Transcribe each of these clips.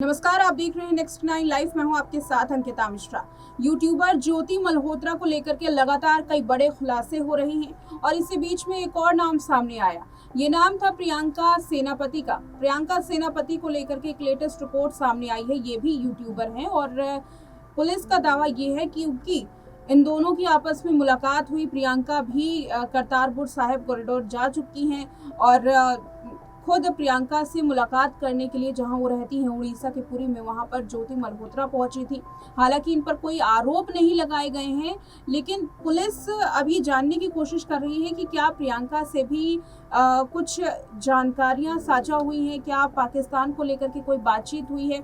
नमस्कार, आप देख रहे हैं नेक्स्ट 9 लाइव। मैं हूं आपके साथ अंकिता मिश्रा। यूट्यूबर ज्योति मल्होत्रा को लेकर के लगातार कई बड़े खुलासे हो रहे हैं और इसी बीच में एक और नाम सामने आया। ये नाम था प्रियंका सेनापति का। प्रियंका सेनापति को लेकर के एक लेटेस्ट रिपोर्ट सामने आई है। ये भी यूट्यूबर हैं और पुलिस का दावा ये है कि क्योंकि इन दोनों की आपस में मुलाकात हुई, प्रियंका भी करतारपुर साहिब कॉरिडोर जा चुकी हैं और खुद प्रियंका से मुलाकात करने के लिए जहां वो रहती हैं उड़ीसा के पुरी में, वहां पर ज्योति मल्होत्रा पहुंची थी। हालांकि इन पर कोई आरोप नहीं लगाए गए हैं, लेकिन पुलिस अभी जानने की कोशिश कर रही है कि क्या प्रियंका से भी कुछ जानकारियां साझा हुई हैं, क्या पाकिस्तान को लेकर के कोई बातचीत हुई है।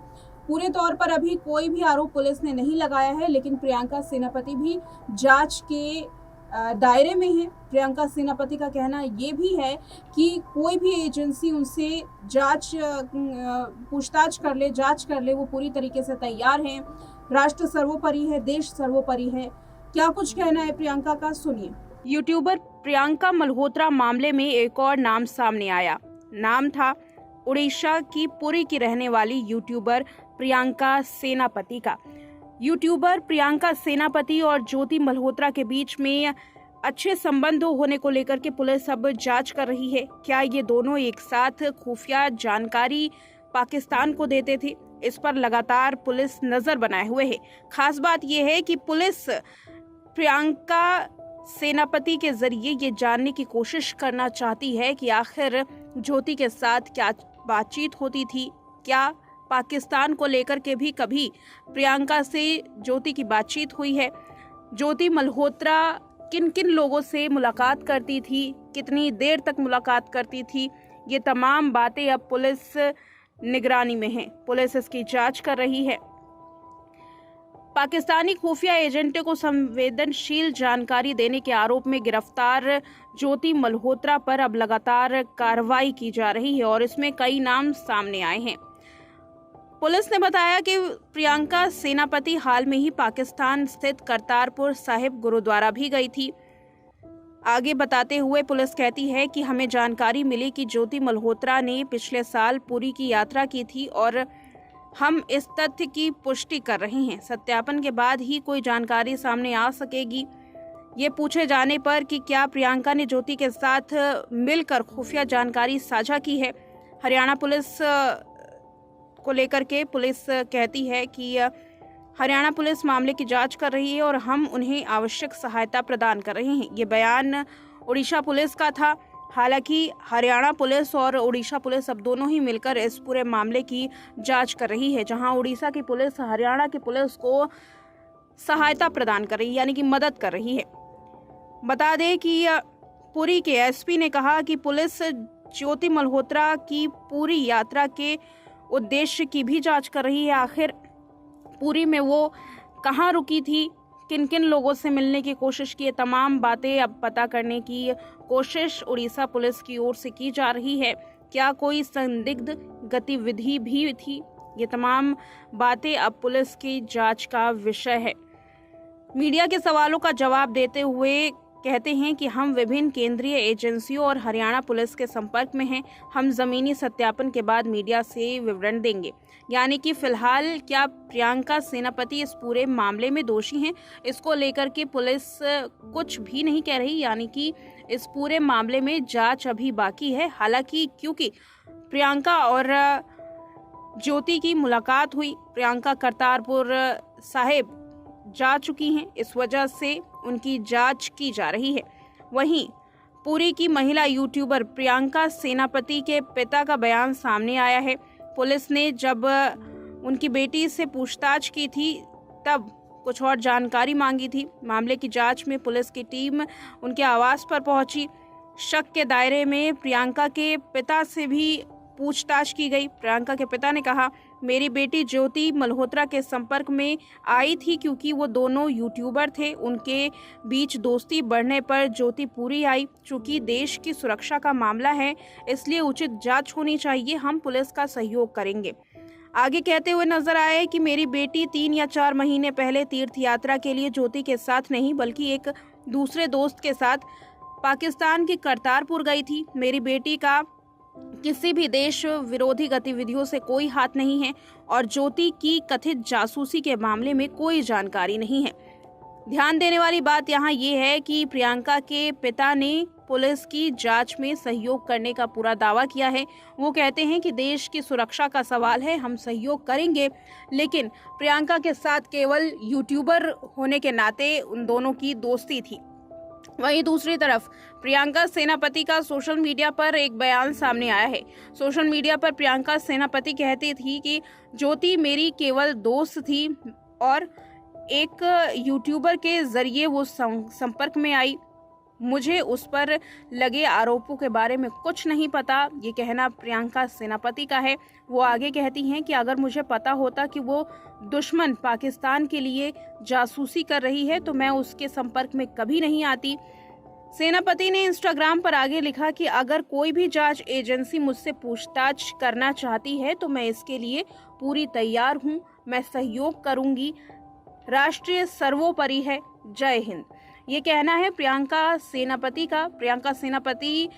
पूरे तौर पर अभी कोई भी आरोप पुलिस ने नहीं लगाया है, लेकिन प्रियंका सेनापति भी जांच के दायरे में है। प्रियंका सेनापति का कहना ये भी है कि कोई भी एजेंसी उनसे पूछताछ कर ले, जांच कर ले, वो पूरी तरीके से तैयार हैं। राष्ट्र सर्वोपरि है, देश सर्वोपरि है। क्या कुछ कहना है प्रियंका का, सुनिए। यूट्यूबर प्रियंका मल्होत्रा मामले में एक और नाम सामने आया। नाम था उड़ीसा की पुरी की रहने वाली यूट्यूबर प्रियंका सेनापति का। यूट्यूबर प्रियंका सेनापति और ज्योति मल्होत्रा के बीच में अच्छे संबंध होने को लेकर के पुलिस अब जांच कर रही है। क्या ये दोनों एक साथ खुफिया जानकारी पाकिस्तान को देते थे? इस पर लगातार पुलिस नजर बनाए हुए है। खास बात यह है कि पुलिस प्रियंका सेनापति के जरिए ये जानने की कोशिश करना चाहती है कि आखिर ज्योति के साथ क्या बातचीत होती थी, क्या पाकिस्तान को लेकर के भी कभी प्रियंका से ज्योति की बातचीत हुई है। ज्योति मल्होत्रा किन किन लोगों से मुलाकात करती थी, कितनी देर तक मुलाकात करती थी, ये तमाम बातें अब पुलिस निगरानी में हैं। पुलिस इसकी जांच कर रही है। पाकिस्तानी खुफिया एजेंटों को संवेदनशील जानकारी देने के आरोप में गिरफ्तार ज्योति मल्होत्रा पर अब लगातार कार्रवाई की जा रही है और इसमें कई नाम सामने आए हैं। पुलिस ने बताया कि प्रियंका सेनापति हाल में ही पाकिस्तान स्थित करतारपुर साहिब गुरुद्वारा भी गई थी। आगे बताते हुए पुलिस कहती है कि हमें जानकारी मिली कि ज्योति मल्होत्रा ने पिछले साल पुरी की यात्रा की थी और हम इस तथ्य की पुष्टि कर रहे हैं। सत्यापन के बाद ही कोई जानकारी सामने आ सकेगी। ये पूछे जाने पर कि क्या प्रियंका ने ज्योति के साथ मिलकर खुफिया जानकारी साझा की है, हरियाणा पुलिस को लेकर के पुलिस कहती है कि हरियाणा पुलिस मामले की जांच कर रही है और हम उन्हें आवश्यक सहायता प्रदान कर रहे हैं। ये बयान उड़ीसा पुलिस का था। हालांकि हरियाणा पुलिस और उड़ीसा पुलिस अब दोनों ही मिलकर इस पूरे मामले की जांच कर रही है, जहां उड़ीसा की पुलिस हरियाणा की पुलिस को सहायता प्रदान कर रही है, यानी कि मदद कर रही है। बता दें कि पुरी के एसपी ने कहा कि पुलिस ज्योति मल्होत्रा की पूरी यात्रा के उद्देश्य की भी जांच कर रही है। आखिर पुरी में वो कहाँ रुकी थी, किन किन लोगों से मिलने की कोशिश की, तमाम बातें अब पता करने की कोशिश उड़ीसा पुलिस की ओर से की जा रही है। क्या कोई संदिग्ध गतिविधि भी थी? ये तमाम बातें अब पुलिस की जांच का विषय है। मीडिया के सवालों का जवाब देते हुए कहते हैं कि हम विभिन्न केंद्रीय एजेंसियों और हरियाणा पुलिस के संपर्क में हैं। हम जमीनी सत्यापन के बाद मीडिया से विवरण देंगे। यानी कि फिलहाल क्या प्रियंका सेनापति इस पूरे मामले में दोषी हैं, इसको लेकर के पुलिस कुछ भी नहीं कह रही। यानी कि इस पूरे मामले में जांच अभी बाकी है। हालांकि क्योंकि प्रियंका और ज्योति की मुलाकात हुई, प्रियंका करतारपुर साहिब जा चुकी हैं, इस वजह से उनकी जांच की जा रही है। वहीं पुरी की महिला यूट्यूबर प्रियंका सेनापति के पिता का बयान सामने आया है। पुलिस ने जब उनकी बेटी से पूछताछ की थी तब कुछ और जानकारी मांगी थी। मामले की जांच में पुलिस की टीम उनके आवास पर पहुंची। शक के दायरे में प्रियंका के पिता से भी पूछताछ की गई। प्रियंका के पिता ने कहा, मेरी बेटी ज्योति मल्होत्रा के संपर्क में आई थी क्योंकि वो दोनों यूट्यूबर थे। उनके बीच दोस्ती बढ़ने पर ज्योति पुरी आई। चूंकि देश की सुरक्षा का मामला है, इसलिए उचित जांच होनी चाहिए। हम पुलिस का सहयोग करेंगे। आगे कहते हुए नजर आए कि मेरी बेटी 3 या 4 महीने पहले तीर्थ यात्रा के लिए ज्योति के साथ नहीं बल्कि एक दूसरे दोस्त के साथ पाकिस्तान के करतारपुर गई थी। मेरी बेटी का किसी भी देश विरोधी गतिविधियों से कोई हाथ नहीं है और ज्योति की कथित जासूसी के मामले में कोई जानकारी नहीं है। ध्यान देने वाली बात यहाँ ये है कि प्रियंका के पिता ने पुलिस की जांच में सहयोग करने का पूरा दावा किया है। वो कहते हैं कि देश की सुरक्षा का सवाल है, हम सहयोग करेंगे, लेकिन प्रियंका के साथ केवल यूट्यूबर होने के नाते उन दोनों की दोस्ती थी। वहीं दूसरी तरफ प्रियंका सेनापति का सोशल मीडिया पर एक बयान सामने आया है। सोशल मीडिया पर प्रियंका सेनापति कहती थी कि ज्योति मेरी केवल दोस्त थी और एक यूट्यूबर के जरिए वो संपर्क में आई। मुझे उस पर लगे आरोपों के बारे में कुछ नहीं पता। ये कहना प्रियंका सेनापति का है। वो आगे कहती हैं कि अगर मुझे पता होता कि वो दुश्मन पाकिस्तान के लिए जासूसी कर रही है तो मैं उसके संपर्क में कभी नहीं आती। सेनापति ने इंस्टाग्राम पर आगे लिखा कि अगर कोई भी जांच एजेंसी मुझसे पूछताछ करना चाहती है तो मैं इसके लिए पूरी तैयार हूँ, मैं सहयोग करूँगी। राष्ट्रीय सर्वोपरि है। जय हिंद। ये कहना है प्रियंका सेनापति का। प्रियंका सेनापति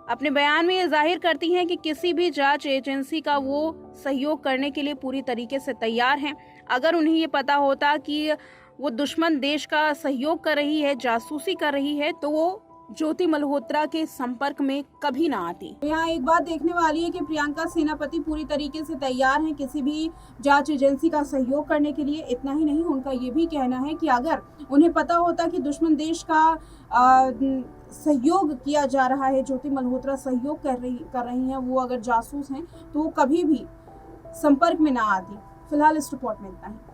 अपने बयान में ये जाहिर करती हैं कि किसी भी जांच एजेंसी का वो सहयोग करने के लिए पूरी तरीके से तैयार हैं। अगर उन्हें ये पता होता कि वो दुश्मन देश का सहयोग कर रही है, जासूसी कर रही है, तो वो ज्योति मल्होत्रा के संपर्क में कभी ना आती। यहाँ एक बात देखने वाली है कि प्रियंका सेनापति पूरी तरीके से तैयार हैं किसी भी जांच एजेंसी का सहयोग करने के लिए। इतना ही नहीं, उनका ये भी कहना है कि अगर उन्हें पता होता कि दुश्मन देश का सहयोग किया जा रहा है, ज्योति मल्होत्रा सहयोग कर रही हैं, वो अगर जासूस हैं, तो वो कभी भी संपर्क में ना आती। फिलहाल इस रिपोर्ट में इतना ही।